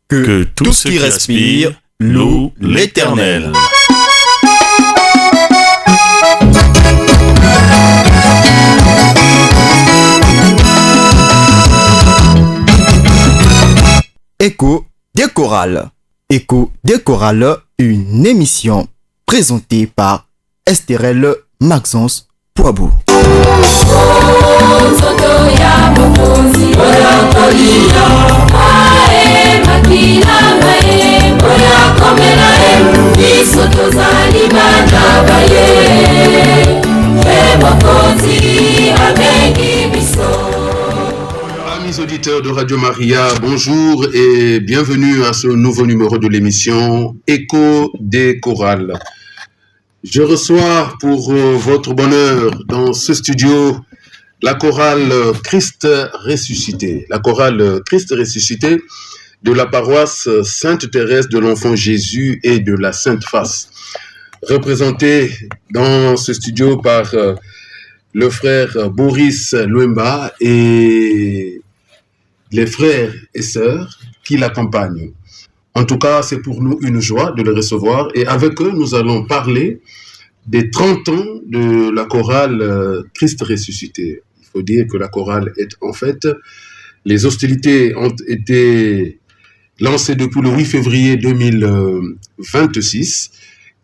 Que tout ce qui respire loue l'Éternel. Écho des chorales. Écho des chorales, une émission présentée par Estérelle Maxence Poibou. Amis auditeurs de Radio Maria, bonjour et bienvenue à ce nouveau numéro de l'émission Écho des chorales. Je reçois pour votre bonheur dans ce studio la chorale Christ ressuscité. La chorale Christ ressuscité de la paroisse Sainte-Thérèse de l'Enfant Jésus et de la Sainte Face. Représentée dans ce studio par le frère Boris Luemba et les frères et sœurs qui l'accompagnent. En tout cas, c'est pour nous une joie de les recevoir et avec eux, nous allons parler des 30 ans de la chorale Christ ressuscité. Il faut dire que la chorale est en fait, les hostilités ont été lancées depuis le 8 février 2026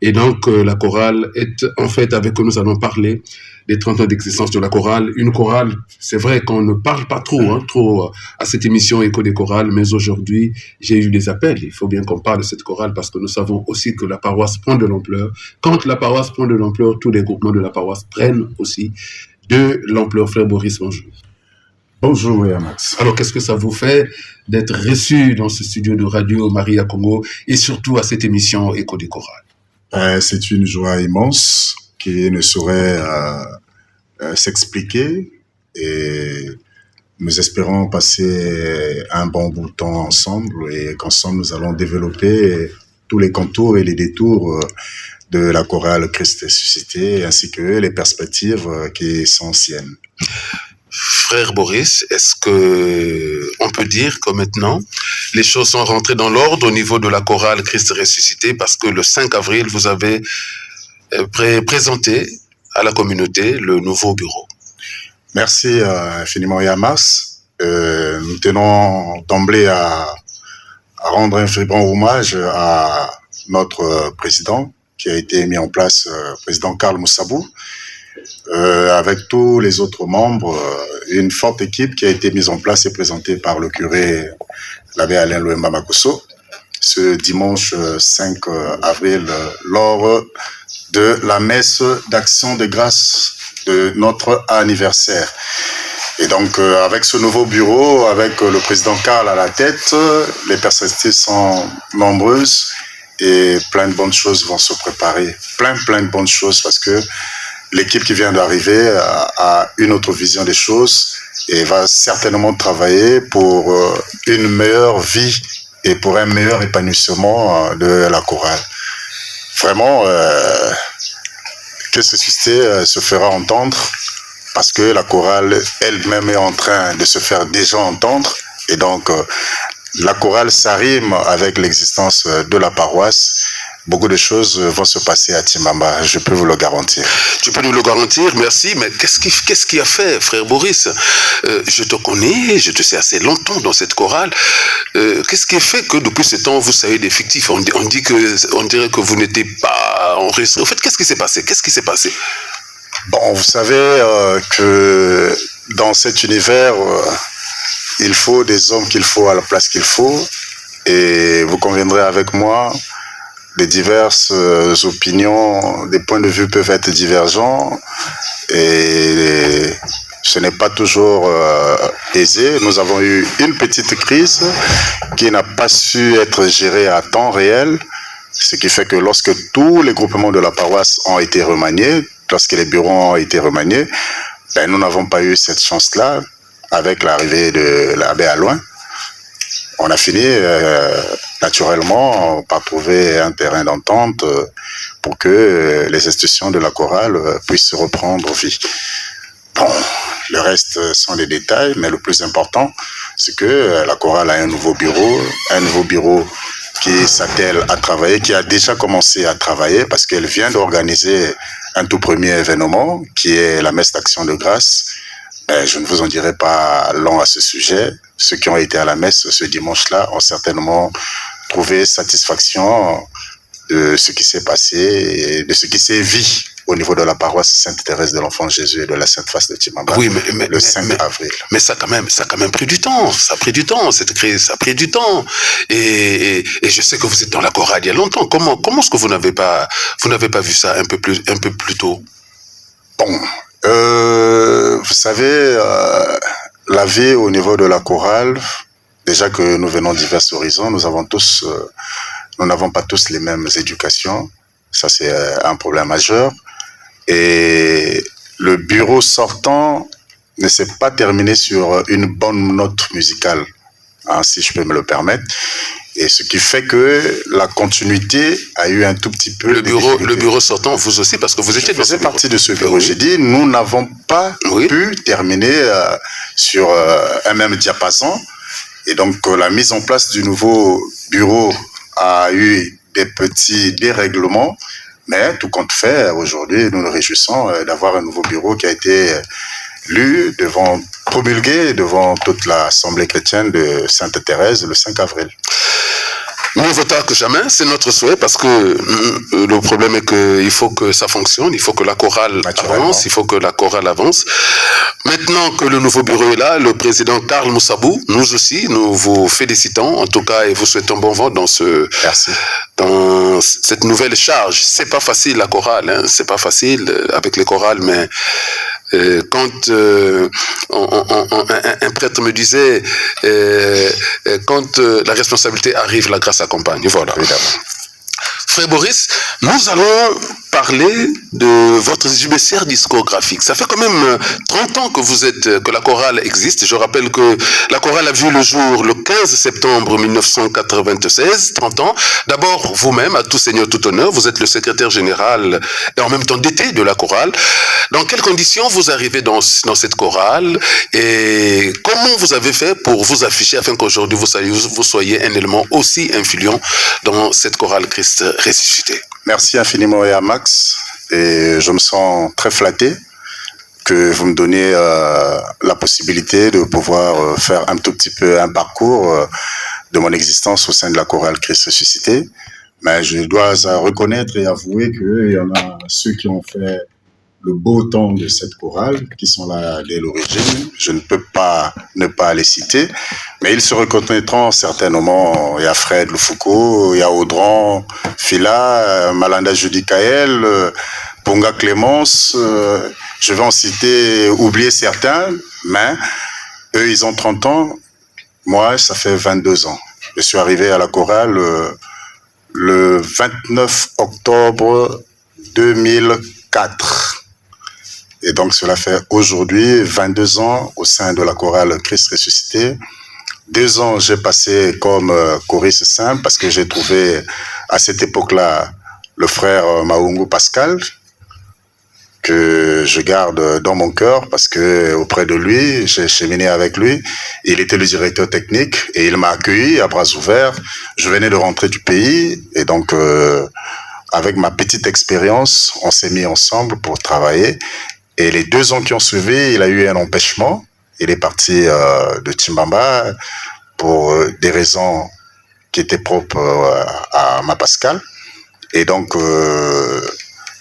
et donc la chorale est en fait, avec eux, nous allons parler des 30 ans d'existence de la chorale. Une chorale, c'est vrai qu'on ne parle pas trop à cette émission Écho des chorales, mais aujourd'hui, j'ai eu des appels. Il faut bien qu'on parle de cette chorale parce que nous savons aussi que la paroisse prend de l'ampleur. Quand la paroisse prend de l'ampleur, tous les groupements de la paroisse prennent aussi de l'ampleur. Frère Boris, bonjour. Bonjour, Max. Alors, qu'est-ce que ça vous fait d'être reçu dans ce studio de Radio Maria Congo et surtout à cette émission Écho des chorales? C'est une joie immense qui ne saurait s'expliquer et nous espérons passer un bon bout de temps ensemble et qu'ensemble nous allons développer tous les contours et les détours de la chorale Christ ressuscité ainsi que les perspectives qui sont anciennes. Frère Boris, est-ce que on peut dire que maintenant les choses sont rentrées dans l'ordre au niveau de la chorale Christ ressuscité parce que le 5 avril vous avez présenté à la communauté le nouveau bureau? Merci infiniment Yamas. Nous tenons d'emblée à rendre un vibrant hommage à notre président qui a été mis en place, président Karl Moussabou, avec tous les autres membres, une forte équipe qui a été mise en place et présentée par le curé, l'abbé Alain Luemba Makosso, ce dimanche 5 avril, lors de la messe d'action de grâce de notre anniversaire. Et donc, avec ce nouveau bureau, avec le président Karl à la tête, les perspectives sont nombreuses et plein de bonnes choses vont se préparer. Plein de bonnes choses parce que l'équipe qui vient d'arriver a une autre vision des choses et va certainement travailler pour une meilleure vie et pour un meilleur épanouissement de la chorale. Vraiment, que ce suscité se fera entendre parce que la chorale elle-même est en train de se faire déjà entendre et donc la chorale s'arrime avec l'existence de la paroisse. Beaucoup de choses vont se passer à Timamba, je peux vous le garantir. Tu peux nous le garantir, merci, mais qu'est-ce qui a fait, frère Boris? Je te connais, je te sais assez longtemps dans cette chorale. Qu'est-ce qui fait que depuis ce temps, vous savez des fictifs? On dirait que vous n'étiez pas enregistré. En fait, qu'est-ce qui s'est passé? Bon, vous savez que dans cet univers, il faut des hommes qu'il faut à la place qu'il faut. Et vous conviendrez avec moi, les diverses opinions, des points de vue peuvent être divergents et ce n'est pas toujours aisé. Nous avons eu une petite crise qui n'a pas su être gérée à temps réel, ce qui fait que lorsque tous les groupements de la paroisse ont été remaniés, lorsque les bureaux ont été remaniés, nous n'avons pas eu cette chance-là avec l'arrivée de l'abbé Alouin. On a fini naturellement par trouver un terrain d'entente pour que les institutions de la chorale puissent reprendre vie. Bon, le reste sont des détails, mais le plus important, c'est que la chorale a un nouveau bureau qui s'attelle à travailler, qui a déjà commencé à travailler parce qu'elle vient d'organiser un tout premier événement qui est la messe d'action de grâce. Je ne vous en dirai pas long à ce sujet. Ceux qui ont été à la messe ce dimanche-là ont certainement trouvé satisfaction de ce qui s'est passé et de ce qui s'est vu au niveau de la paroisse Sainte-Thérèse de l'Enfant Jésus et de la Sainte-Face de Timamba, Oui, le 5 avril. Mais ça a quand même pris du temps. Ça a pris du temps. Ça a pris du temps. Et je sais que vous êtes dans la chorale il y a longtemps. Comment est-ce que vous n'avez pas vu ça un peu plus tôt? Bon, vous savez, la vie au niveau de la chorale, déjà que nous venons de divers horizons, nous n'avons pas tous les mêmes éducations. Ça, c'est un problème majeur. Et le bureau sortant ne s'est pas terminé sur une bonne note musicale, hein, si je peux me le permettre. Et ce qui fait que la continuité a eu un tout petit peu le bureau sortant, vous aussi, parce que vous étiez dans ce bureau. partie de ce bureau. J'ai dit, nous n'avons pas pu terminer sur un même diapason. Et donc, la mise en place du nouveau bureau a eu des petits dérèglements. Mais tout compte fait, aujourd'hui, nous nous réjouissons d'avoir un nouveau bureau qui a été promulgué devant toute l'Assemblée chrétienne de Sainte-Thérèse le 5 avril. Mieux vaut tard que jamais, c'est notre souhait, parce que le problème est qu'il faut que ça fonctionne, il faut que la chorale avance, Maintenant que le nouveau bureau est là, le président Karl Moussabou, nous aussi, nous vous félicitons, en tout cas, et vous souhaitons bon vent dans cette nouvelle charge. C'est pas facile la chorale, hein, c'est pas facile avec les chorales, mais quand un prêtre me disait quand la responsabilité arrive, la grâce accompagne. Voilà. Évidemment. Frère Boris, nous allons parler de votre judiciaire discographique. Ça fait quand même 30 ans que la chorale existe. Je rappelle que la chorale a vu le jour le 15 septembre 1996, 30 ans. D'abord, vous-même, à tout seigneur, tout honneur, vous êtes le secrétaire général et en même temps d'été de la chorale. Dans quelles conditions vous arrivez dans cette chorale et comment vous avez fait pour vous afficher afin qu'aujourd'hui vous soyez un élément aussi influent dans cette chorale Christ ressuscité? Merci infiniment à Max et je me sens très flatté que vous me donniez la possibilité de pouvoir faire un tout petit peu un parcours de mon existence au sein de la chorale Christ ressuscité. Mais je dois reconnaître et avouer qu'il y en a ceux qui ont fait le beau temps de cette chorale, qui sont là dès l'origine. Je ne peux pas ne pas les citer, mais ils se reconnaîtront certainement. Il y a Fred Lufoucault, il y a Audran Fila, Malanda Judicaël, Ponga Clémence. Je vais en citer, oublier certains, mais eux, ils ont 30 ans. Moi, ça fait 22 ans. Je suis arrivé à la chorale le 29 octobre 2004. Et donc, cela fait aujourd'hui 22 ans au sein de la chorale Christ ressuscité. 2 ans, j'ai passé comme choriste simple parce que j'ai trouvé à cette époque-là le frère Maungu Pascal, que je garde dans mon cœur parce que auprès de lui, j'ai cheminé avec lui. Il était le directeur technique et il m'a accueilli à bras ouverts. Je venais de rentrer du pays et donc, avec ma petite expérience, on s'est mis ensemble pour travailler. Et les 2 ans qui ont suivi, il a eu un empêchement. Il est parti de Timbamba pour des raisons qui étaient propres à ma Pascal. Et donc,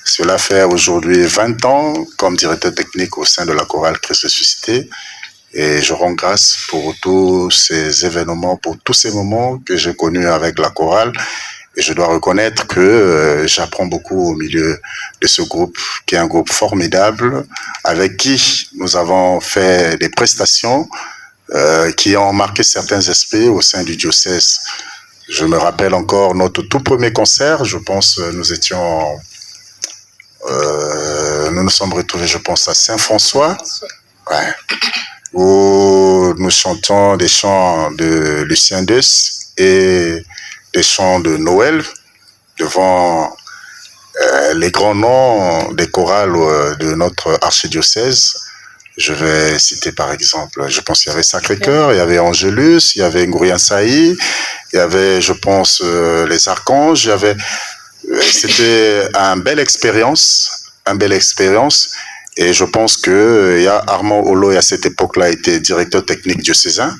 cela fait aujourd'hui 20 ans comme directeur technique au sein de la chorale Christ ressuscité. Et je rends grâce pour tous ces événements, pour tous ces moments que j'ai connus avec la chorale. Et je dois reconnaître que j'apprends beaucoup au milieu de ce groupe, qui est un groupe formidable, avec qui nous avons fait des prestations qui ont marqué certains esprits au sein du diocèse. Je me rappelle encore notre tout premier concert, je pense nous nous sommes retrouvés, je pense, à Saint-François, ouais, où nous chantons des chants de Lucien Deuss et des chants de Noël devant les grands noms des chorales de notre archidiocèse, Je vais citer par exemple, je pense qu'il y avait Sacré-Cœur, il y avait Angelus, il y avait Ngourien Saï, il y avait, je pense, les Archanges, il y avait... C'était une belle expérience, et je pense que il y a Armand Oloy à cette époque-là était directeur technique diocésain.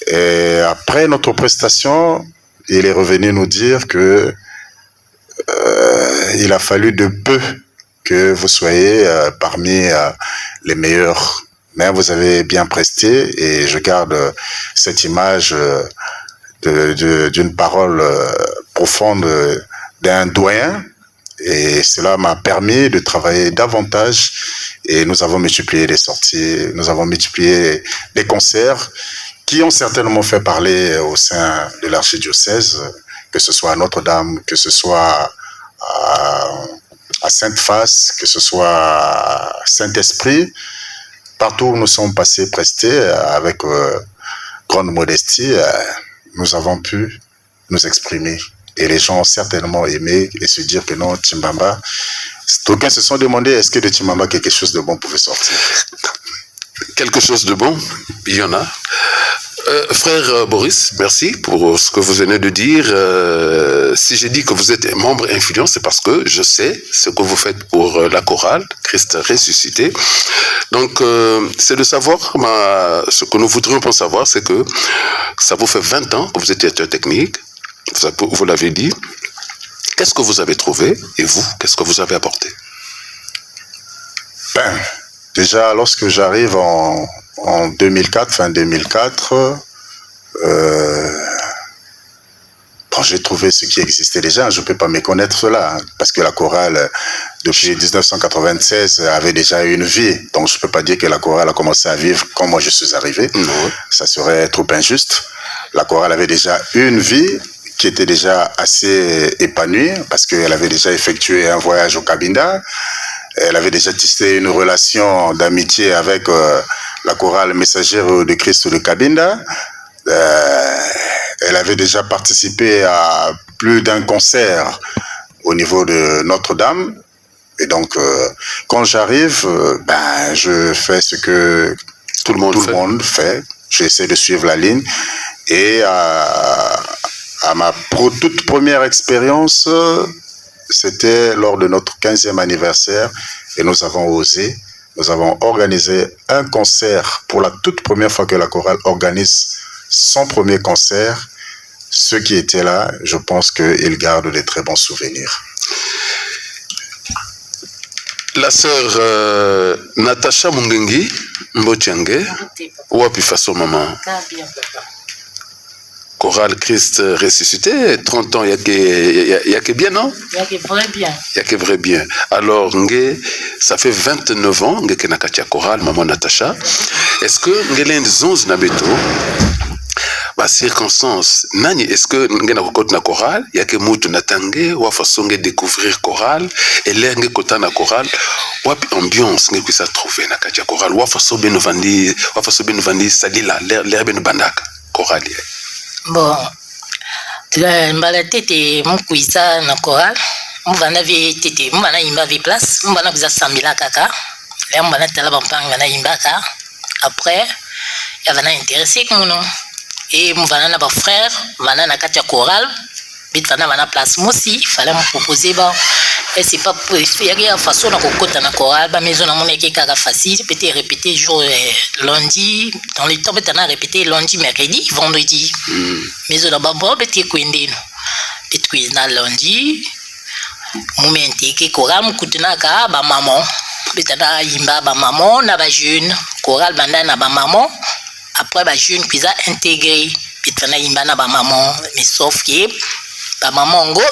Et après notre prestation, il est revenu nous dire que il a fallu de peu que vous soyez parmi les meilleurs. Mais vous avez bien presté et je garde cette image d'une parole profonde d'un doyen. Et cela m'a permis de travailler davantage et nous avons multiplié les sorties, nous avons multiplié les concerts qui ont certainement fait parler au sein de l'archidiocèse, que ce soit à Notre-Dame, que ce soit à Sainte-Face, que ce soit à Saint-Esprit. Partout où nous sommes passés, prestés, avec grande modestie, nous avons pu nous exprimer. Et les gens ont certainement aimé et se dire que non, Chimbamba. D'aucuns se sont demandé est-ce que de Chimbamba quelque chose de bon pouvait sortir. Quelque chose de bon, il y en a. Frère Boris, merci pour ce que vous venez de dire. Si j'ai dit que vous êtes membre influent, c'est parce que je sais ce que vous faites pour la chorale, Christ ressuscité. Donc, c'est de savoir, ce que nous voudrions pour savoir, c'est que ça vous fait 20 ans que vous êtes directeur technique, vous l'avez dit. Qu'est-ce que vous avez trouvé et vous, qu'est-ce que vous avez apporté? Ben, déjà, lorsque j'arrive en 2004, fin 2004, bon, j'ai trouvé ce qui existait déjà. Je ne peux pas méconnaître cela, parce que la chorale, depuis 1996, avait déjà une vie. Donc, je ne peux pas dire que la chorale a commencé à vivre quand moi je suis arrivé. Non. Ça serait trop injuste. La chorale avait déjà une vie qui était déjà assez épanouie, parce qu'elle avait déjà effectué un voyage au Cabinda. Elle avait déjà tissé une relation d'amitié avec la chorale messagère de Christ de Cabinda. Elle avait déjà participé à plus d'un concert au niveau de Notre-Dame. Et donc, quand j'arrive, ben, je fais ce que tout le monde fait. J'essaie de suivre la ligne. Et à ma toute première expérience, c'était lors de notre 15e anniversaire et nous avons organisé un concert pour la toute première fois que la chorale organise son premier concert. Ceux qui étaient là, je pense qu'ils gardent de très bons souvenirs. La sœur Natacha Mungengi Mbotiange, wapi façon maman? Chorale Christ ressuscité, 30 ans, il y a que bien, non? Il y a que vrai bien. Il y a que vrai bien. Alors, ça fait 29 ans que na katia chorale, maman Natacha. Est-ce que ngelen 11 na beto, ba circonstance, nani, est-ce que ngena kokot na chorale, il y a que mutu natange, wa façon de découvrir chorale, et l'air nge kota na chorale, wa ambiance nge kwisa trouver na katia chorale, wa façon ben vandi salila, l'air ben bandaka chorale. Bon, mbala tete mkuisa na chorale, mbana vi tete, mbana imba vi place, mbana kuza samila kaka, là mbana tala bampang mbana imbaka. Après, il y avait un intéressé comme nous. Et mbana na ba frère, mbana na katia chorale, bitana mbana place moi aussi, fallait me proposer bon. Et c'est pas pour faire la façon na kokota na chorale, ba maison na moneke kaka facile, peut-être répéter jour lundi, dans les temps peut-être répéter lundi, mercredi, vendredi. Maison na babo peut-être kwende no. Peut-être na lundi, moment que chorale mukutana ka ba maman, peut-être imba ba maman na ba jeune, chorale banda na ba maman, après ba jeune qui a intégré, peut-être na imba na ba maman, mais sauf que ba maman ngo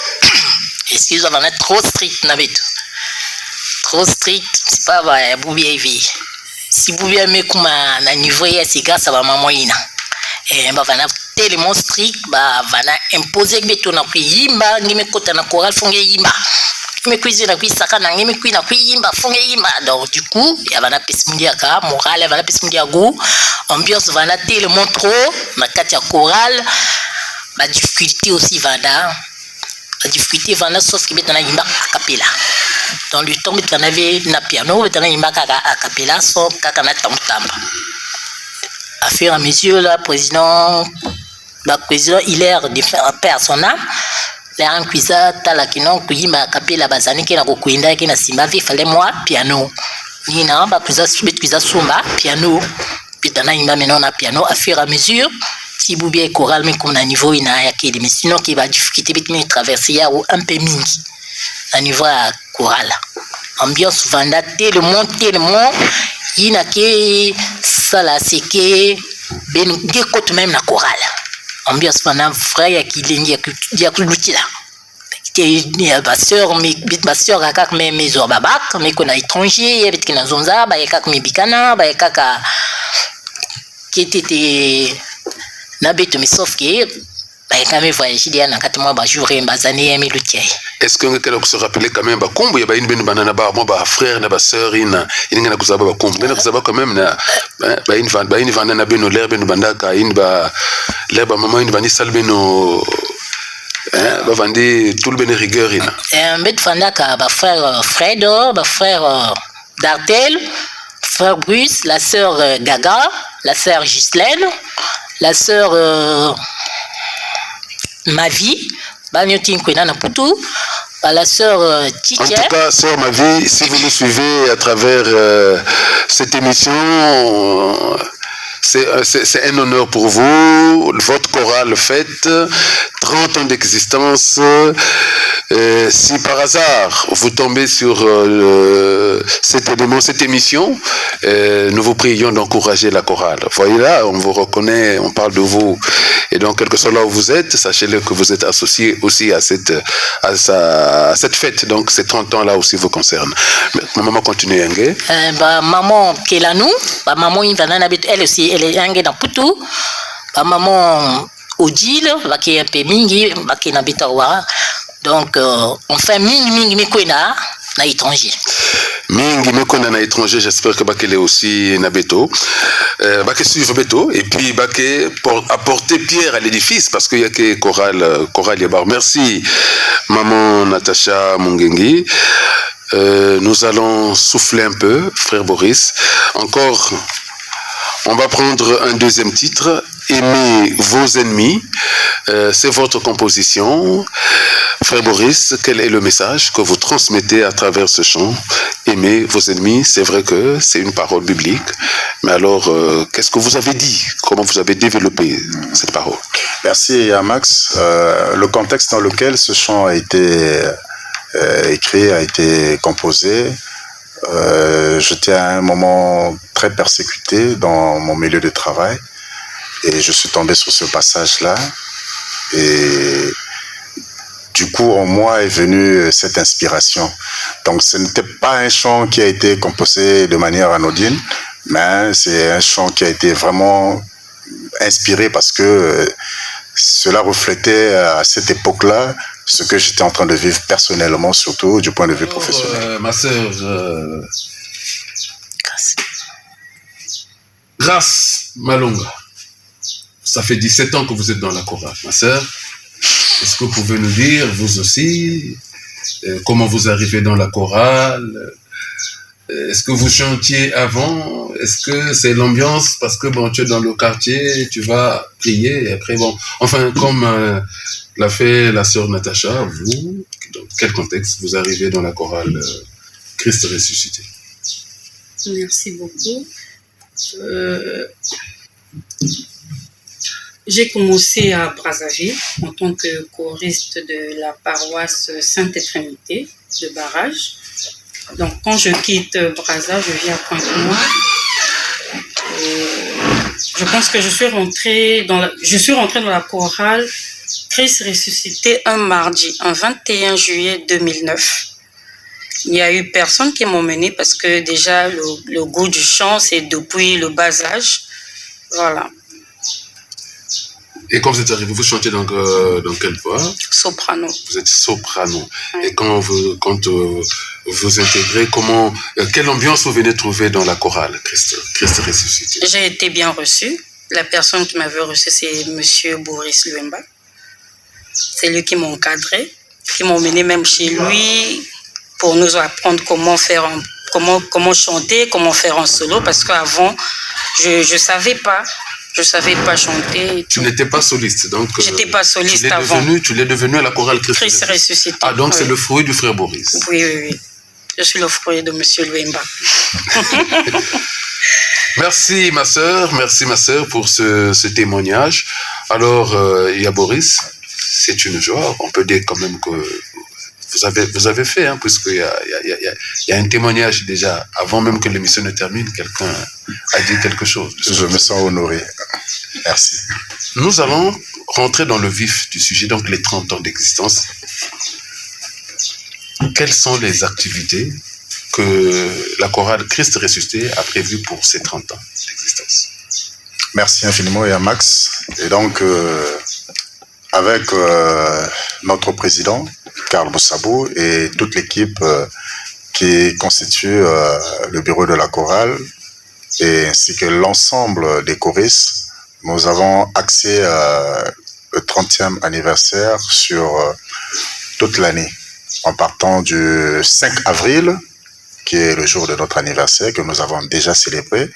excusez-moi, on est trop strict, trop strict, c'est pas vrai, vous bien vie. Si vous bien me comme un niveau, c'est grâce à ma maman. Et bah, on a tellement strict, bah, on a imposé que tu n'as plus yimba, ni me côté na chorale, font yimba. Me cuisine na cuisine sakana, ni me cuisine na cuisine yimba, font yimba. Donc du coup, il y a un pesmundiaka, morale, il y a un pesmundiago, ambiance, on a tellement trop, na katia chorale, bah difficulté aussi, vada. La difficulté va sauf que maintenant yimba a capella. Dans le temps, on avait na piano, on avait a cappella, son kakana tam-tam. À fur et à mesure, le président Hilaire perd son âme. Les gens qui ont a cappella bazani qui a kuinda qui na simba il fallait moi piano. Ni na ba kuiza sumba piano. Puis dans na maintenant na piano à fur et à mesure. Si vous bien choral mais comme à niveau il a qui mais sinon qui va difficulté de traverser ou un peu mingi à niveau choral. Ambiance vanda tellement il n'a que ça là c'est que ben des côtes même la chorale. Ambiance vanda frère qui lingi qui a tout l'outil là. Il y a ma soeur à kak mes babak mais qu'on a étranger avec qui na zonza ba kak mes bikana ba kak qui était n'habite mais sauf que quand même voyager il y a un 4 mois jour et bazani mais l'outil. Est-ce que quelqu'un se rappelle quand même bakombo ya ba une banana ba moi ba frère na ba sœur ina ngena kuzaba bakombo ngena kuzaba quand même na ba une vanda na beno l'air beno bandaka in ba l'air ba maman une vandi salbeno ba vandi tout le bene rigueur ina mbet vandaka ba frère Fredo ba frère Dartel frère Bruce la sœur Gaga la sœur Ghislaine la sœur Mavi, la sœur Titia. En tout cas, sœur Mavi, si vous nous suivez à travers cette émission, c'est un honneur pour vous. Votre chorale fête 30 ans d'existence. Si par hasard vous tombez sur cet élément, cette émission, nous vous prions d'encourager la chorale. Voyez là, on vous reconnaît, on parle de vous. Et donc, quel que soit là où vous êtes, sachez-le que vous êtes associés aussi à cette fête. Donc, ces 30 ans là aussi vous concernent. Ma maman continue, Yangé. Maman Kelanou, maman elle aussi, elle est Yangé dans Poutou. Maman Odile, qui est un peu mingi, qui est dans Bitawa. Donc, on fait mingi mikoina na étranger. Mingi mikoina na étranger, j'espère que Baké est aussi na Beto. Baké suivre Beto et puis Baké pour apporter pierre à l'édifice parce qu'il y a que chorale Yabar. Merci, maman Natacha Mungengi. Nous allons souffler un peu, frère Boris. Encore, on va prendre un deuxième titre. Aimez vos ennemis, c'est votre composition. Frère Boris, quel est le message que vous transmettez à travers ce chant? Aimez vos ennemis, c'est vrai que c'est une parole biblique, mais alors qu'est-ce que vous avez dit? Comment vous avez développé cette parole? Merci Max. Le contexte dans lequel ce chant a été écrit, a été composé, j'étais à un moment très persécuté dans mon milieu de travail. Et je suis tombé sur ce passage-là. Et du coup, en moi est venue cette inspiration. Donc, ce n'était pas un chant qui a été composé de manière anodine, mais c'est un chant qui a été vraiment inspiré parce que cela reflétait à cette époque-là ce que j'étais en train de vivre personnellement, surtout du point de vue professionnel. Ma sœur, Grâce Malonga. Ça fait 17 ans que vous êtes dans la chorale, ma sœur. Est-ce que vous pouvez nous dire, vous aussi, comment vous arrivez dans la chorale? Est-ce que vous chantiez avant? Est-ce que c'est l'ambiance? Parce que bon, tu es dans le quartier, tu vas prier, et après bon... Enfin, comme l'a fait la sœur Natacha, vous, dans quel contexte vous arrivez dans la chorale Christ ressuscité? Merci beaucoup. J'ai commencé à Brazzaville en tant que choriste de la paroisse Sainte-Trinité de Barrage. Donc quand je quitte Brazzaville, je viens à Pointe-Noire. Je pense que je suis rentrée dans la chorale Christ ressuscité un mardi, un 21 juillet 2009. Il n'y a eu personne qui m'a emmené parce que déjà le goût du chant, c'est depuis le bas âge. Voilà. Et quand vous êtes arrivé, vous chantez dans quelle voix? Soprano. Vous êtes soprano. Oui. Et quand vous intégrez, quelle ambiance vous venez trouver dans la chorale Christ ressuscité? J'ai été bien reçue. La personne qui m'avait reçue, c'est Monsieur Boris Luemba. C'est lui qui m'a encadré, qui m'a emmené même chez lui pour nous apprendre comment faire comment chanter, comment faire en solo, parce qu'avant, je savais pas chanter. Tu n'étais pas soliste, donc. J'étais pas soliste avant. Tu l'es devenu à la chorale Christ ressuscité. Ah, donc c'est le fruit du frère Boris. Oui. Je suis le fruit de Monsieur Luemba. Merci ma sœur pour ce témoignage. Alors, il y a Boris, c'est une joie. On peut dire quand même que vous avez fait, hein, puisqu'il y a un témoignage déjà, avant même que l'émission ne termine, quelqu'un a dit quelque chose. Je me sens honoré. Merci. Nous allons rentrer dans le vif du sujet, donc les 30 ans d'existence. Quelles sont les activités que la chorale Christ ressuscité a prévues pour ces 30 ans d'existence? Merci infiniment, Max. Et donc, avec notre président, Karl Boussabou, et toute l'équipe qui constitue le bureau de la chorale, et ainsi que l'ensemble des choristes, nous avons axé le 30e anniversaire sur toute l'année, en partant du 5 avril, qui est le jour de notre anniversaire, que nous avons déjà célébré,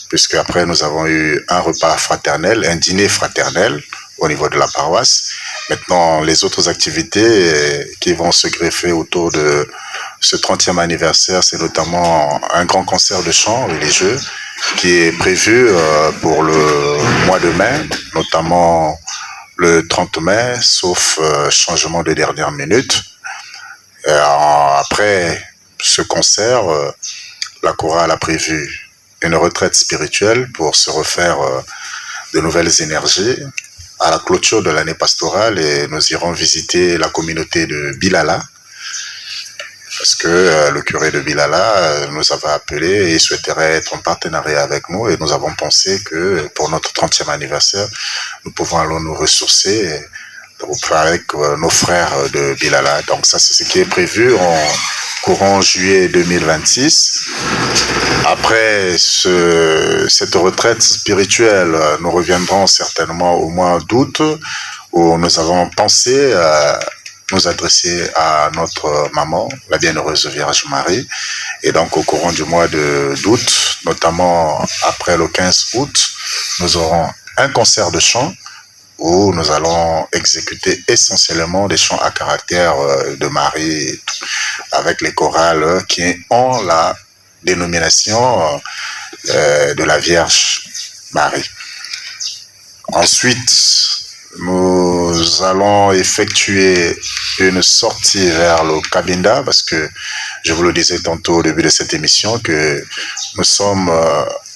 puisque après nous avons eu un repas fraternel, un dîner fraternel au niveau de la paroisse. Maintenant, les autres activités qui vont se greffer autour de ce 30e anniversaire, c'est notamment un grand concert de chant religieux qui est prévu pour le mois de mai, notamment le 30 mai, sauf changement de dernière minute. Après ce concert, la chorale a prévu une retraite spirituelle pour se refaire de nouvelles énergies à la clôture de l'année pastorale, et nous irons visiter la communauté de Bilala, parce que le curé de Bilala nous avait appelé et souhaiterait être en partenariat avec nous, et nous avons pensé que pour notre 30e anniversaire, nous pouvons aller nous ressourcer avec nos frères de Bilala. Donc ça, c'est ce qui est prévu en courant juillet 2026. Après cette retraite spirituelle, nous reviendrons certainement au mois d'août, où nous avons pensé nous adresser à notre maman, la Bienheureuse Vierge Marie. Et donc au courant du mois d'août, notamment après le 15 août, nous aurons un concert de chant où nous allons exécuter essentiellement des chants à caractère de Marie, avec les chorales qui ont la dénomination de la Vierge Marie. Ensuite, nous allons effectuer une sortie vers le Cabinda, parce que je vous le disais tantôt au début de cette émission que nous sommes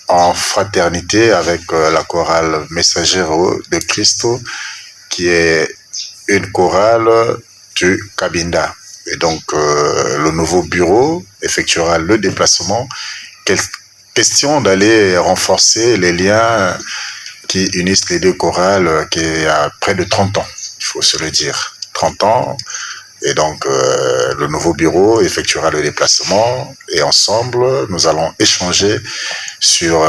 en fraternité avec la chorale Messagero de Cristo, qui est une chorale du Cabinda. Et donc, le nouveau bureau effectuera le déplacement. Question d'aller renforcer les liens qui unissent les deux chorales, qui est à près de 30 ans, il faut se le dire. 30 ans. Et donc, le nouveau bureau effectuera le déplacement, et ensemble, nous allons échanger sur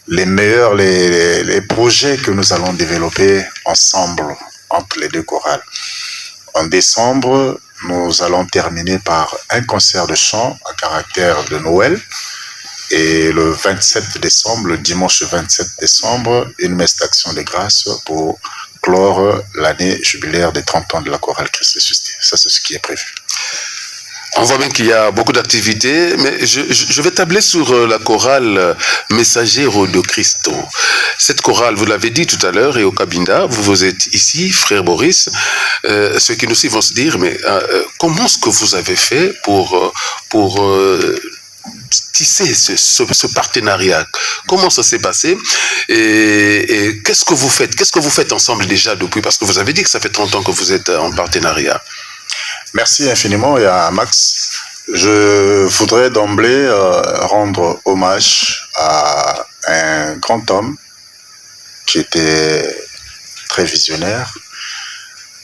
les projets que nous allons développer ensemble entre les deux chorales. En décembre, nous allons terminer par un concert de chant à caractère de Noël. Et le 27 décembre, le dimanche 27 décembre, une messe d'action de grâce pour clore l'année jubilaire des 30 ans de la chorale Christ ressuscité. Ça, c'est ce qui est prévu. On voit bien qu'il y a beaucoup d'activités, mais je vais tabler sur la chorale Messagero de Cristo. Cette chorale, vous l'avez dit tout à l'heure, et au Cabinda, vous êtes ici, frère Boris. Ceux qui nous suivent vont se dire, mais comment est-ce que vous avez fait pour tisser ce partenariat? Comment ça s'est passé? Et qu'est-ce que vous faites? Qu'est-ce que vous faites ensemble déjà depuis? Parce que vous avez dit que ça fait 30 ans que vous êtes en partenariat. Merci infiniment, Max. Je voudrais d'emblée rendre hommage à un grand homme qui était très visionnaire.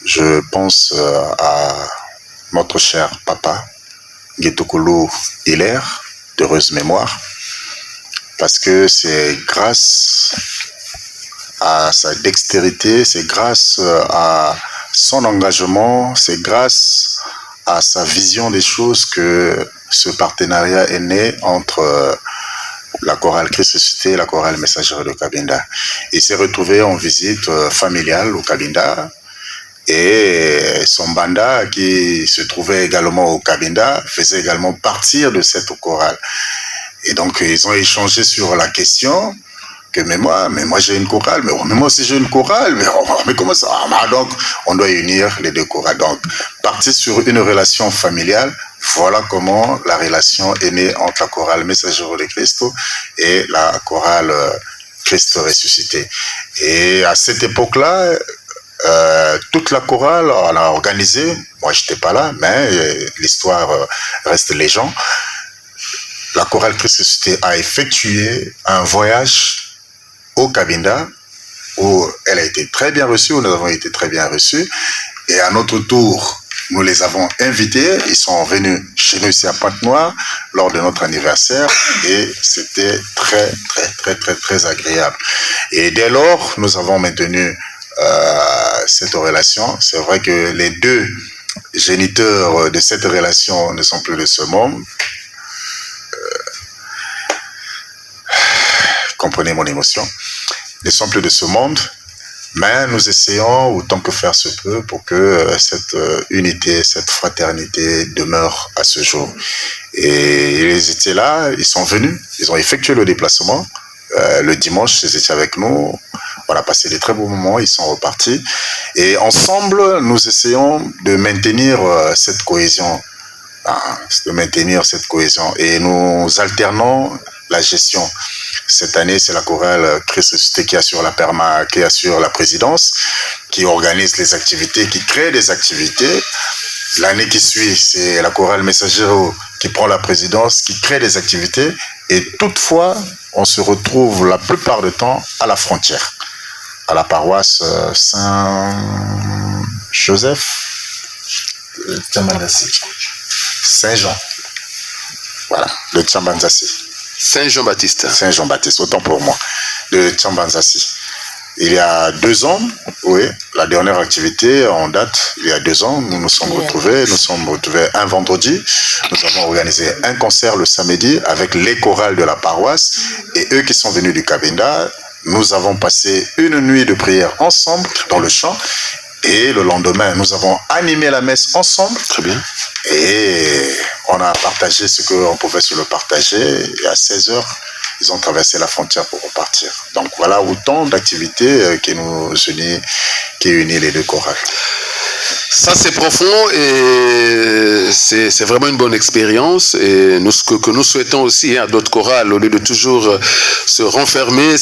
Je pense à notre cher papa, Getokolo Hilaire, d'heureuse mémoire, parce que c'est grâce à sa dextérité, c'est grâce à son engagement, c'est grâce à sa vision des choses que ce partenariat est né entre la chorale Christ ressuscité et la chorale Messagerie de Cabinda. Il s'est retrouvé en visite familiale au Cabinda et son banda qui se trouvait également au Cabinda faisait également partir de cette chorale. Et donc ils ont échangé sur la question que mais moi j'ai une chorale, mais moi aussi j'ai une chorale, mais comment ça? Donc on doit unir les deux chorales. Donc partir sur une relation familiale. Voilà comment la relation est née entre la chorale Messagerie de Christ et la chorale Christ ressuscité. Et à cette époque-là, toute la chorale, on a organisé, moi je n'étais pas là, mais l'histoire reste légende. La chorale Christ ressusité a effectué un voyage au Cabinda où elle a été très bien reçue, où nous avons été très bien reçus. Et à notre tour, nous les avons invités, ils sont venus chez nous ici à Pointe-Noire lors de notre anniversaire et c'était très agréable. Et dès lors, nous avons maintenu cette relation. C'est vrai que les deux géniteurs de cette relation ne sont plus de ce monde. Comprenez mon émotion. Ne sont plus de ce monde. Mais nous essayons autant que faire se peut pour que cette unité, cette fraternité demeure à ce jour. Et ils étaient là, ils sont venus, ils ont effectué le déplacement. Le dimanche, ils étaient avec nous. On a passé des très beaux moments, ils sont repartis. Et ensemble, nous essayons de maintenir cette cohésion. Et nous alternons la gestion. Cette année, c'est la chorale Christ ressuscité qui assure la présidence, qui organise les activités, qui crée des activités. L'année qui suit, c'est la chorale Messagerie qui prend la présidence, qui crée des activités. Et toutefois, on se retrouve la plupart du temps à la frontière, à la paroisse Saint-Joseph, Saint-Jean. Voilà, de Tchambanzassi. Saint-Jean-Baptiste. Saint-Jean-Baptiste, autant pour moi, de Tchambanzassi. Il y a 2 ans, oui, la dernière activité en date, il y a 2 ans, nous sommes retrouvés un vendredi. Nous avons organisé un concert le samedi avec les chorales de la paroisse et eux qui sont venus du Cabinda. Nous avons passé une nuit de prière ensemble dans le chant et le lendemain, nous avons animé la messe ensemble. Très bien. Et on a partagé ce qu'on pouvait se le partager et à 16h, ils ont traversé la frontière pour repartir. Donc voilà autant d'activités qui unit les deux chorales. Ça, c'est profond et c'est vraiment une bonne expérience. Et ce que nous souhaitons aussi à d'autres chorales, au lieu de toujours se renfermer,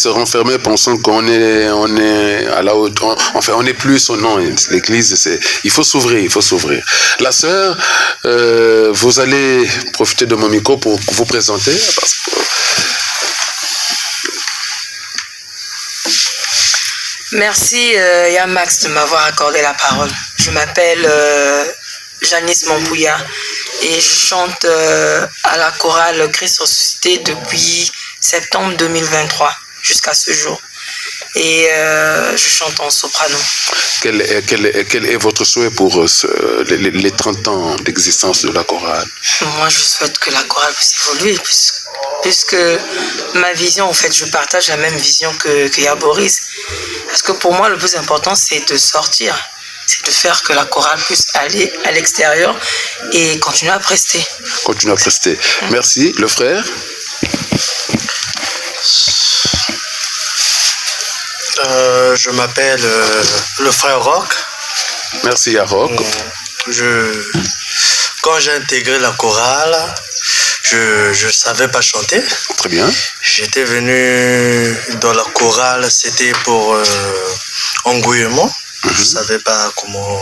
pensant qu'on est à la hauteur. Enfin, on n'est plus au nom. L'église, il faut s'ouvrir, La sœur, vous allez profiter de mon micro pour vous présenter. Merci Yamax de m'avoir accordé la parole. Je m'appelle Janice Mambouya et je chante à la chorale Christ ressuscité depuis septembre 2023 jusqu'à ce jour. Et je chante en soprano. Quel est votre souhait pour les 30 ans d'existence de la chorale? Moi, je souhaite que la chorale puisse évoluer, puisque ma vision, en fait, je partage la même vision que Yaboris. Parce que pour moi, le plus important, c'est de sortir. C'est de faire que la chorale puisse aller à l'extérieur et continuer à prester. Merci. Le frère? Je m'appelle le frère Rock. Merci à Rock. Quand j'ai intégré la chorale, je ne savais pas chanter. Très bien. J'étais venu dans la chorale, c'était pour engouillement. Je ne savais pas comment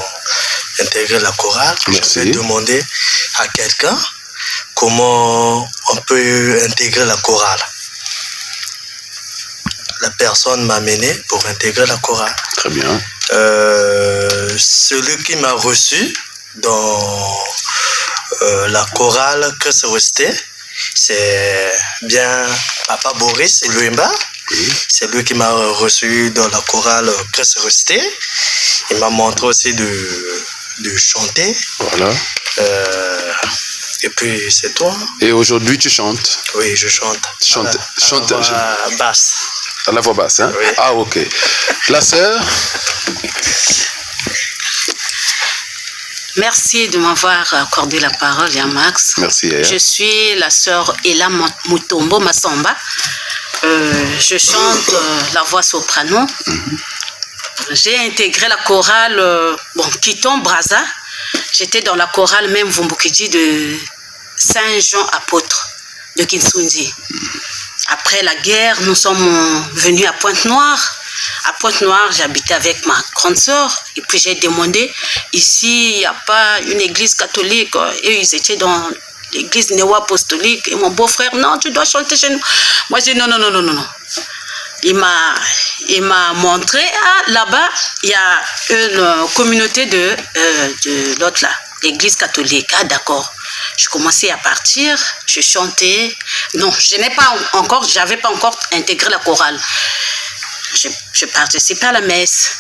intégrer la chorale. J'avais demandé à quelqu'un comment on peut intégrer la chorale. La personne m'a mené pour intégrer la chorale. Très bien. Celui qui m'a reçu dans la chorale Christ ressuscité, c'est bien Papa Boris Luimba. Oui. C'est lui qui m'a reçu dans la chorale Christ ressuscité. Il m'a montré aussi de chanter. Voilà. Et puis c'est toi. Et aujourd'hui tu chantes? Oui, je chante. Chante. À la voix basse. À la voix basse, hein? Oui. Ah, ok. La sœur? Merci de m'avoir accordé la parole, Jean-Max. Merci. Je suis la sœur Ella Mutombo Massamba. Je chante la voix soprano. J'ai intégré la chorale Kiton Braza. J'étais dans la chorale même Vumbukiji de Saint-Jean apôtre de Kinsundi. Après la guerre, nous sommes venus à Pointe-Noire. À Pointe-Noire, j'habitais avec ma grande sœur. Et puis j'ai demandé, ici, il n'y a pas une église catholique. Et ils étaient dans l'église néo-apostolique. Et mon beau-frère, non, tu dois chanter chez nous. Moi, j'ai dit non. Il m'a montré, là-bas, il y a une communauté de l'autre là, l'église catholique. Ah, d'accord. Je commençais à partir, je chantais. Non, j'avais pas encore intégré la chorale. Je participais à la messe.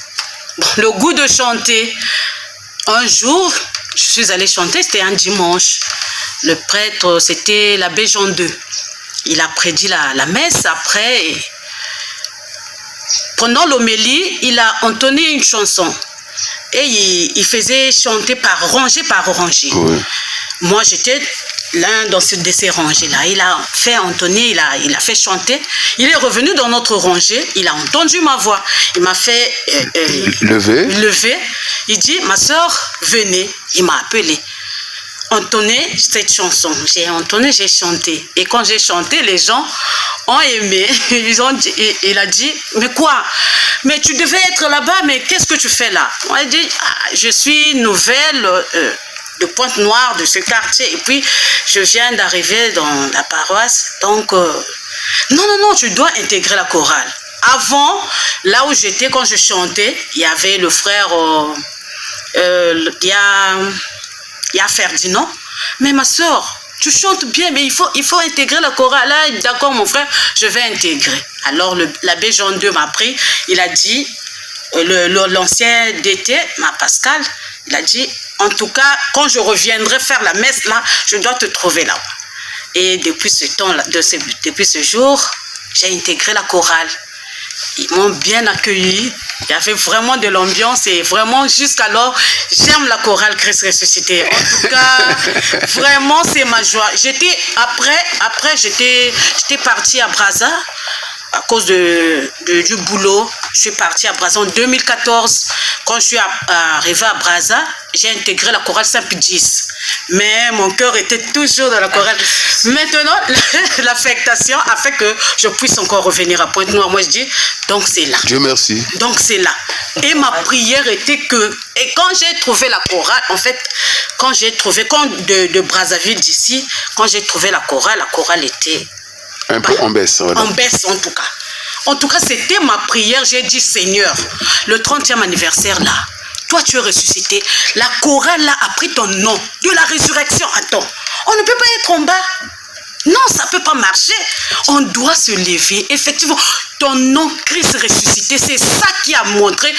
Bon, le goût de chanter. Un jour, je suis allée chanter, c'était un dimanche. Le prêtre, c'était l'abbé Jean II. Il a prédit la messe. Après, pendant l'homélie, il a entonné une chanson. Et il faisait chanter par rangée. Oui. Moi, j'étais l'un de ces rangées-là. Il a fait entonner, il a fait chanter. Il est revenu dans notre rangée, il a entendu ma voix. Il m'a fait lever. Il dit, ma soeur, venez. Il m'a appelé. Entonner cette chanson. J'ai entonné, j'ai chanté. Et quand j'ai chanté, les gens ont aimé. Il a dit, mais quoi? Mais tu devais être là-bas, mais qu'est-ce que tu fais là? Moi, j'ai dit, je suis nouvelle de Pointe-Noire, de ce quartier. Et puis, je viens d'arriver dans la paroisse. Donc, non, tu dois intégrer la chorale. Avant, là où j'étais, quand je chantais, il y avait le frère, il y a Ferdinand. Mais ma soeur, tu chantes bien, mais il faut intégrer la chorale. Là, d'accord, mon frère, je vais intégrer. Alors, l'abbé Jean II m'a pris. Il a dit, l'ancien DT, ma Pascal, il a dit, en tout cas, quand je reviendrai faire la messe là, je dois te trouver là. Et depuis ce temps-là, depuis ce jour, j'ai intégré la chorale. Ils m'ont bien accueilli. Il y avait vraiment de l'ambiance et vraiment jusqu'alors, j'aime la chorale Christ ressuscité. En tout cas, vraiment c'est ma joie. Après j'étais partie à Braza à cause du boulot. Je suis partie à Braza en 2014. Quand je suis arrivée à Braza, j'ai intégré la chorale Saint-Pédis. Mais mon cœur était toujours dans la chorale. Maintenant, l'affectation a fait que je puisse encore revenir à Pointe-Noire. Moi, je dis, donc c'est là. Dieu merci. Donc c'est là. Et ma prière était que... Et quand j'ai trouvé la chorale, en fait, quand de Brazzaville d'ici, quand j'ai trouvé la chorale était... Un peu en baisse. Voilà. En baisse, en tout cas. En tout cas, c'était ma prière. J'ai dit, Seigneur, le 30e anniversaire là, toi tu es ressuscité. La chorale là a pris ton nom de la résurrection. Attends, on ne peut pas être en bas. Non, ça ne peut pas marcher. On doit se lever. Effectivement, ton nom, Christ ressuscité, c'est ça qui a montré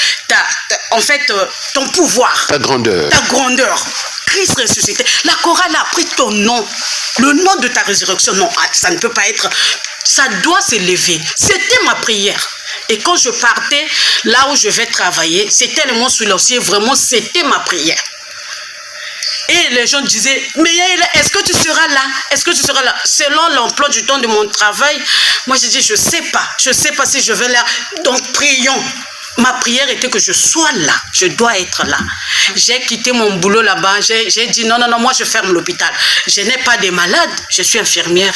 ton pouvoir. Ta grandeur. Ta grandeur. Christ ressuscité. La chorale a pris ton nom. Le nom de ta résurrection. Non, ça ne peut pas être... Ça doit se lever. C'était ma prière. Et quand je partais, là où je vais travailler, c'était le mot silencieux. Vraiment, c'était ma prière. Et les gens disaient, mais est-ce que tu seras là? Est-ce que tu seras là? Selon l'emploi du temps de mon travail, moi je dis, je ne sais pas. Je ne sais pas si je vais là. Donc prions. Ma prière était que je sois là. Je dois être là. J'ai quitté mon boulot là-bas. J'ai dit, non, moi je ferme l'hôpital. Je n'ai pas de malades. Je suis infirmière.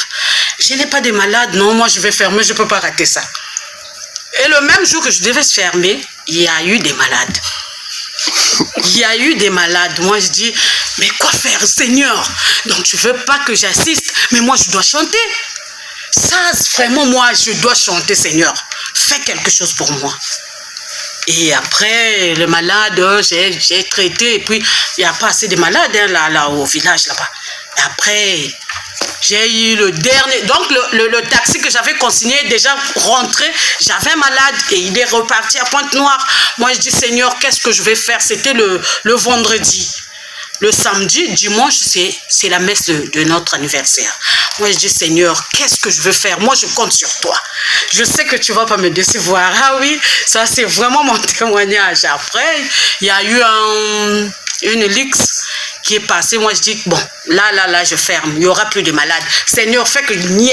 Je n'ai pas de malades. Non, moi je vais fermer. Je ne peux pas rater ça. Et le même jour que je devais se fermer, il y a eu des malades. Il y a eu des malades. Moi, je dis, mais quoi faire, Seigneur? Donc, tu ne veux pas que j'assiste, mais moi, je dois chanter. Ça, vraiment, moi, je dois chanter, Seigneur. Fais quelque chose pour moi. Et après, le malade, j'ai traité, et puis, il n'y a pas assez de malades là au village, là-bas. Après... J'ai eu le dernier, donc le taxi que j'avais consigné déjà rentré, j'avais un malade et il est reparti à Pointe-Noire. Moi je dis, Seigneur, qu'est-ce que je vais faire? C'était le vendredi. Le samedi, dimanche, c'est la messe de notre anniversaire. Moi, je dis, Seigneur, qu'est-ce que je veux faire? Moi, je compte sur toi. Je sais que tu ne vas pas me décevoir. Ah oui, ça, c'est vraiment mon témoignage. Après, il y a eu une luxe qui est passée. Moi, je dis, bon, là, je ferme. Il n'y aura plus de malades. Seigneur, fais qu'il n'y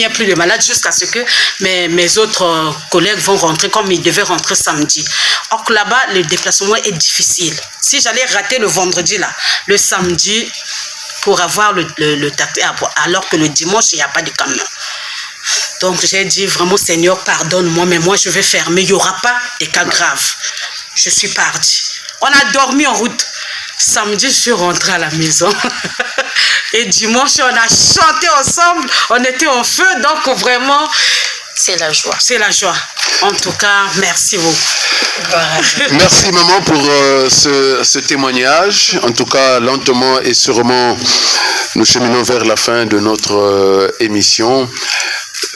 ait plus de malades jusqu'à ce que mes autres collègues vont rentrer comme ils devaient rentrer samedi. Or, là-bas, le déplacement est difficile. Si j'allais rater le vendredi, là, le samedi, pour avoir le taxi, alors que le dimanche, il n'y a pas de camion. Donc, j'ai dit vraiment, Seigneur, pardonne-moi, mais moi, je vais fermer. Il n'y aura pas de cas graves. Je suis partie. On a dormi en route. Samedi, je suis rentrée à la maison. Et dimanche, on a chanté ensemble. On était en feu. Donc, vraiment, c'est la joie. C'est la joie. En tout cas, merci beaucoup. Merci, maman, pour ce témoignage. En tout cas, lentement et sûrement, nous cheminons vers la fin de notre émission.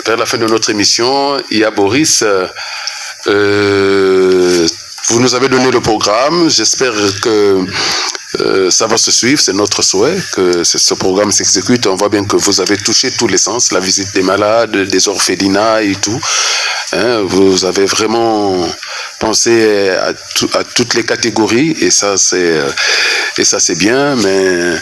Vers la fin de notre émission, il y a Boris. Vous nous avez donné le programme. J'espère que ça va se suivre. C'est notre souhait que ce programme s'exécute. On voit bien que vous avez touché tous les sens, la visite des malades, des orphelinats et tout. Hein, vous avez vraiment pensé à toutes les catégories et ça c'est bien, mais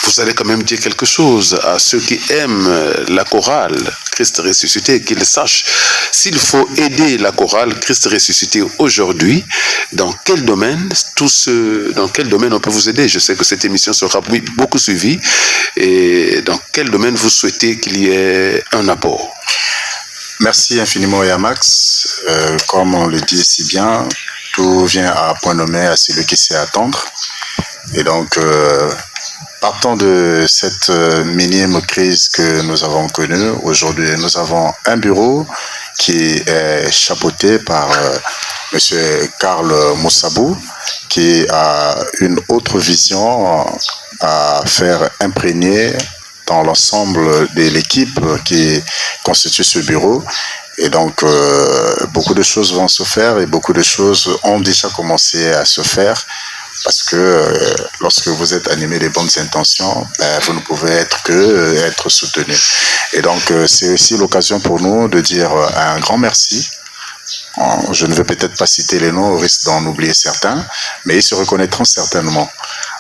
vous allez quand même dire quelque chose à ceux qui aiment la chorale Christ ressuscité, qu'ils sachent s'il faut aider la chorale Christ ressuscité aujourd'hui, dans quel domaine on peut vous aider. Je sais que cette émission sera beaucoup suivie, et dans quel domaine vous souhaitez qu'il y ait un apport. Merci infiniment, Yamax. Comme on le dit si bien, tout vient à point nommé à celui qui sait attendre. Et donc, partant de cette minime crise que nous avons connue, aujourd'hui, nous avons un bureau qui est chapeauté par M. Karl Moussabou, qui a une autre vision à faire imprégner dans l'ensemble de l'équipe qui constitue ce bureau. Et donc, beaucoup de choses vont se faire et beaucoup de choses ont déjà commencé à se faire. Parce que lorsque vous êtes animé des bonnes intentions, vous ne pouvez être soutenu. Et donc, c'est aussi l'occasion pour nous de dire un grand merci. Je ne vais peut-être pas citer les noms au risque d'en oublier certains, mais ils se reconnaîtront certainement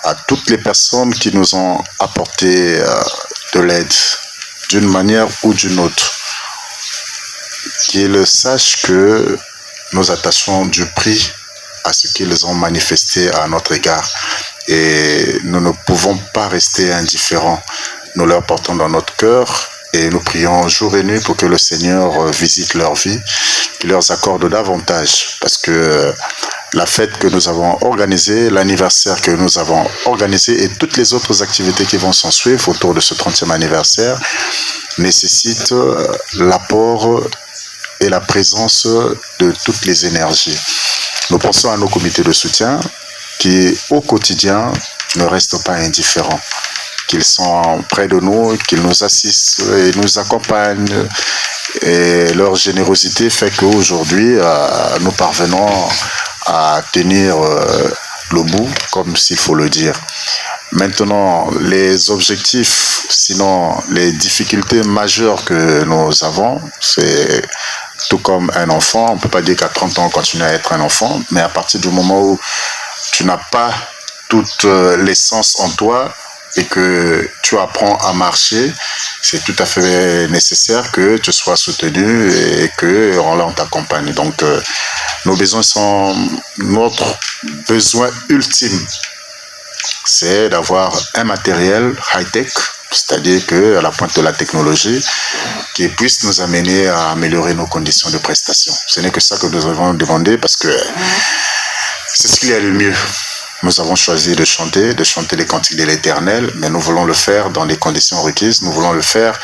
à toutes les personnes qui nous ont apporté de l'aide d'une manière ou d'une autre. Qu'ils sachent que nous attachons du prix à ce qu'ils ont manifesté à notre égard. Et nous ne pouvons pas rester indifférents. Nous leur portons dans notre cœur et nous prions jour et nuit pour que le Seigneur visite leur vie, qu'il leur accorde davantage. Parce que la fête que nous avons organisée, l'anniversaire que nous avons organisé et toutes les autres activités qui vont s'en suivre autour de ce 30e anniversaire nécessitent l'apport et la présence de toutes les énergies. Nous pensons à nos comités de soutien qui, au quotidien, ne restent pas indifférents, qu'ils sont près de nous, qu'ils nous assistent et nous accompagnent. Et leur générosité fait qu'aujourd'hui, nous parvenons à tenir le bout, comme s'il faut le dire. Maintenant, les objectifs, sinon les difficultés majeures que nous avons, c'est tout comme un enfant. On ne peut pas dire qu'à 30 ans, on continue à être un enfant, mais à partir du moment où tu n'as pas toute l'essence en toi et que tu apprends à marcher, c'est tout à fait nécessaire que tu sois soutenu et qu'on t'accompagne. Donc, nos besoins sont notre besoin ultime. C'est d'avoir un matériel high-tech, c'est-à-dire qu'à la pointe de la technologie, qui puisse nous amener à améliorer nos conditions de prestation. Ce n'est que ça que nous avons demandé parce que c'est ce qu'il y a de mieux. Nous avons choisi de chanter les cantiques de l'Éternel, mais nous voulons le faire dans les conditions requises, nous voulons le faire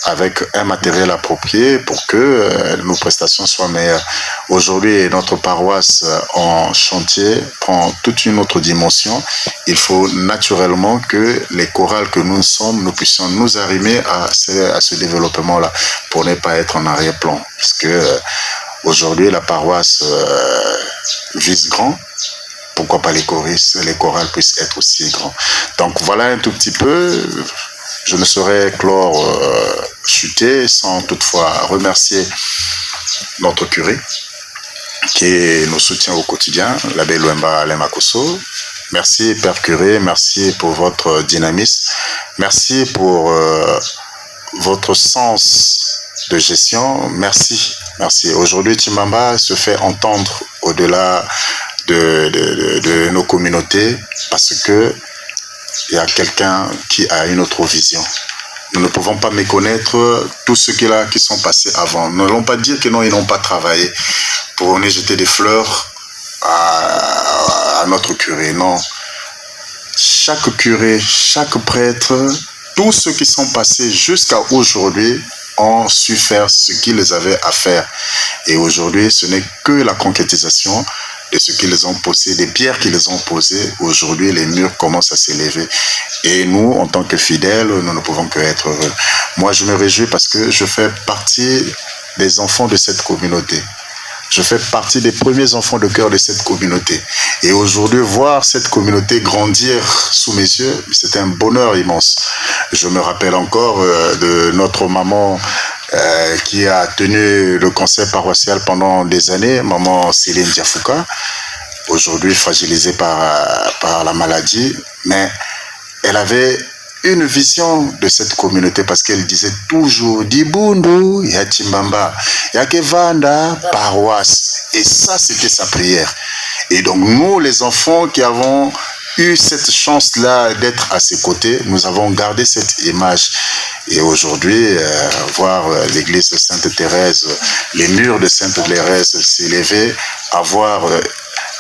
avec un matériel approprié pour que nos prestations soient meilleures. Aujourd'hui, notre paroisse en chantier prend toute une autre dimension. Il faut naturellement que les chorales que nous sommes, nous puissions nous arrimer à ce développement-là pour ne pas être en arrière-plan. Parce que aujourd'hui, la paroisse vise grand. pourquoi pas les chorales puissent être aussi grands. Donc voilà un tout petit peu. Je ne saurais clore chuter sans toutefois remercier notre curé qui nous soutient au quotidien, l'abbé Luemba Lemakoso. Merci Père Curé, merci pour votre dynamisme, merci pour votre sens de gestion, merci. Aujourd'hui, Timbamba se fait entendre au-delà de nos communautés parce que il y a quelqu'un qui a une autre vision. Nous ne pouvons pas méconnaître tous ceux qui sont passés avant. Nous n'allons pas dire que non, ils n'ont pas travaillé pour venir jeter des fleurs à notre curé. Non. Chaque curé, chaque prêtre, tous ceux qui sont passés jusqu'à aujourd'hui ont su faire ce qu'ils avaient à faire. Et aujourd'hui, ce n'est que la concrétisation de ce qu'ils ont posé, des pierres qu'ils ont posées. Aujourd'hui, les murs commencent à s'élever. Et nous, en tant que fidèles, nous ne pouvons que être heureux. Moi, je me réjouis parce que je fais partie des enfants de cette communauté. Je fais partie des premiers enfants de cœur de cette communauté. Et aujourd'hui, voir cette communauté grandir sous mes yeux, c'est un bonheur immense. Je me rappelle encore de notre maman qui a tenu le conseil paroissial pendant des années, maman Céline Diafouka, aujourd'hui fragilisée par la maladie, mais elle avait une vision de cette communauté parce qu'elle disait toujours Dibundu, ya Timbamba, ya Kevanda, paroisse. Et ça, c'était sa prière. Et donc, nous, les enfants qui avons eu cette chance-là d'être à ses côtés, nous avons gardé cette image. Et aujourd'hui, voir l'église de Sainte-Thérèse, les murs de Sainte-Thérèse s'élever, avoir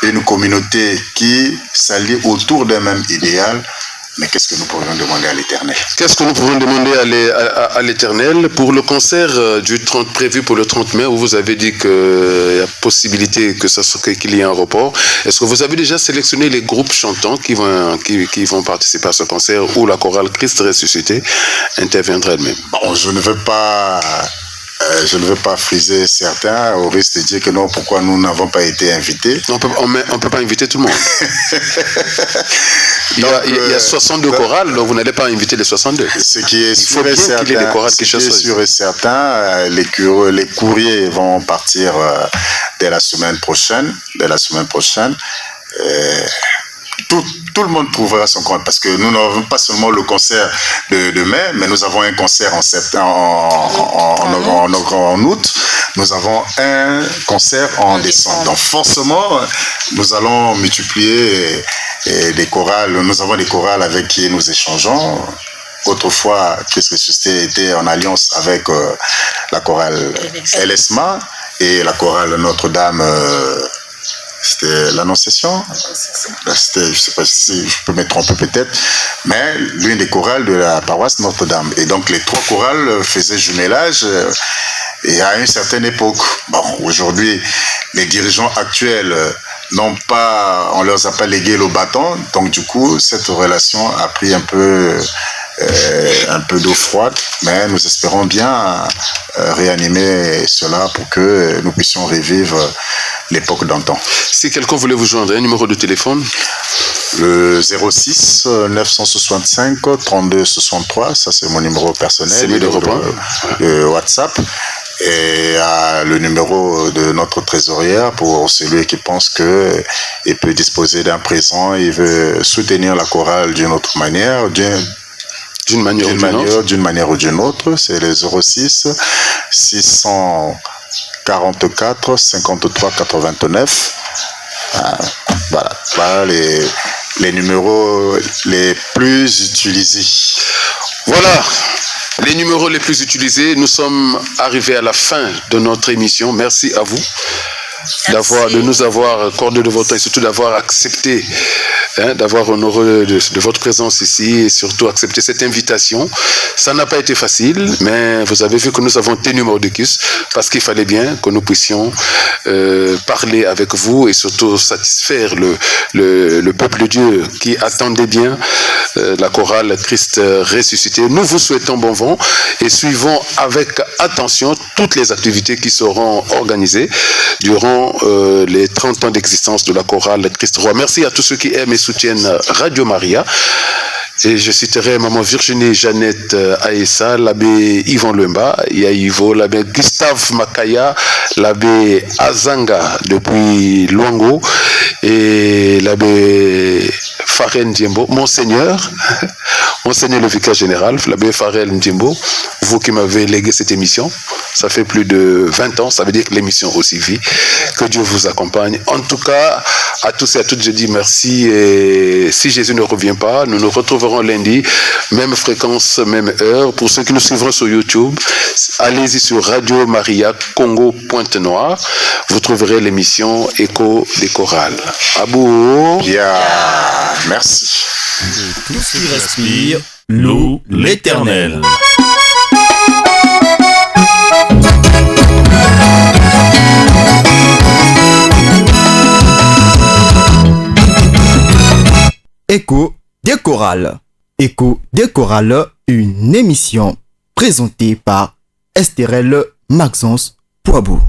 une communauté qui s'allie autour d'un même idéal, mais qu'est-ce que nous pourrions demander à l'Éternel? Qu'est-ce que nous pourrions demander à l'Éternel pour le concert prévu pour le 30 mai, où vous avez dit qu'il y a possibilité qu'il y ait un report? Est-ce que vous avez déjà sélectionné les groupes chantants qui vont participer à ce concert, où la chorale Christ ressuscité interviendra elle-même? Bon, je ne veux pas friser certains au risque de dire que non, pourquoi nous n'avons pas été invités. On ne peut pas inviter tout le monde. Il y a 62 chorales, donc vous n'allez pas inviter les 62. Ce qui est sûr et certain, les courriers vont partir dès la semaine prochaine. Tout le monde trouvera son compte parce que nous n'avons pas seulement le concert de mai, mais nous avons un concert en août, nous avons un concert en décembre. Donc forcément, nous allons multiplier des chorales. Nous avons des chorales avec qui nous échangeons. Autrefois, Christ ressuscité était en alliance avec la chorale LSMA et la chorale Notre-Dame. C'était l'Annonciation. Je ne sais pas si je peux me tromper peut-être, mais l'une des chorales de la paroisse Notre-Dame. Et donc les trois chorales faisaient jumelage et à une certaine époque. Bon, aujourd'hui, les dirigeants actuels on leur a pas légué le bâton, donc du coup, cette relation a pris un peu d'eau froide, mais nous espérons bien réanimer cela pour que nous puissions revivre l'époque d'antan. Si quelqu'un voulait vous joindre, un numéro de téléphone? Le 06 965 32 63, ça c'est mon numéro personnel, de WhatsApp. Et le numéro de notre trésorière pour celui qui pense qu'il peut disposer d'un présent, il veut soutenir la chorale d'une autre manière, d'une manière ou d'une autre, c'est le 06 644 53 89. Voilà les numéros les plus utilisés. Voilà les numéros les plus utilisés. Nous sommes arrivés à la fin de notre émission. Merci à vous de nous avoir accordé de votre temps et surtout d'avoir accepté, d'avoir honoré de votre présence ici et surtout accepté cette invitation. Ça n'a pas été facile, mais vous avez vu que nous avons tenu mordicus parce qu'il fallait bien que nous puissions parler avec vous et surtout satisfaire le peuple de Dieu qui attendait bien la chorale Christ ressuscité. Nous vous souhaitons bon vent et suivons avec attention toutes les activités qui seront organisées durant célébrons les 30 ans d'existence de la chorale Christ Roi. Merci à tous ceux qui aiment et soutiennent Radio Maria. Et je citerai Maman Virginie Jeannette Aessa, l'abbé Yvon Lemba, Yaïvo, l'abbé Gustave Makaya, l'abbé Azanga depuis Luango et l'abbé Farel Ndiembo, Monseigneur le vicaire général, l'abbé Farel Ndiembo, vous qui m'avez légué cette émission, ça fait plus de 20 ans, ça veut dire que l'émission aussi vit, que Dieu vous accompagne. En tout cas, à tous et à toutes, je dis merci et si Jésus ne revient pas, nous nous retrouverons lundi, même fréquence, même heure. Pour ceux qui nous suivront sur YouTube, allez-y sur Radio Maria Congo Pointe-Noire, vous trouverez l'émission Écho des chorales. Abou. Yeah. Merci. Tout ce qui respire, loue l'Éternel. Écho des chorales. Écho des chorales, une émission présentée par Estérelle Maxence Poabou.